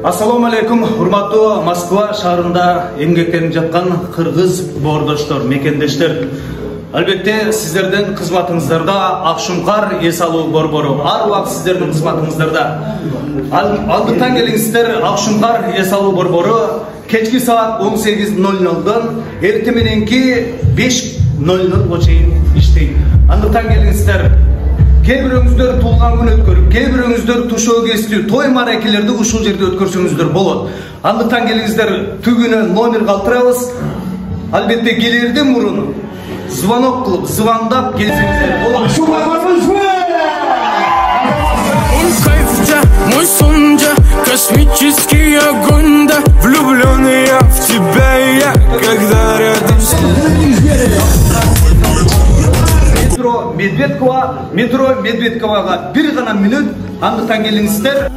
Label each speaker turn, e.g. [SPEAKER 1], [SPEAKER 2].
[SPEAKER 1] Assalamu alaikum, урматтуу Москва шаарында эмгектенип жаткан кыргыз боордоштор, мекендештер. Албетте, сиздердин кызматыңыздарда Акшумкар эс алуу борбору ар убакыт сиздердин кызматыңыздарда. Алдыктан келиңиздер, Акшумкар эс алуу борбору кечки саат 18:00дан эртең мененки 5:00 чейин иштейт. Алдыктан келиңиздер. Кээ бирөөңүздөр туулган күн өткөрүп, кээ бирөөңүздөр тушоо кестүү, той маракелерди ушул жерде өткөрсөңүздөр болот. Андыктан келиңиздер, түгүнө номер калтырабыз. Албетте келерден мурун звонок кылып, звондап келсеңиздер болот.
[SPEAKER 2] Мой сон же космический огонь, да влюбленный я в тебя, и я когда рядом с тобой. Метро Медведковага бир гана мүнөт, андыктан келиңиздер.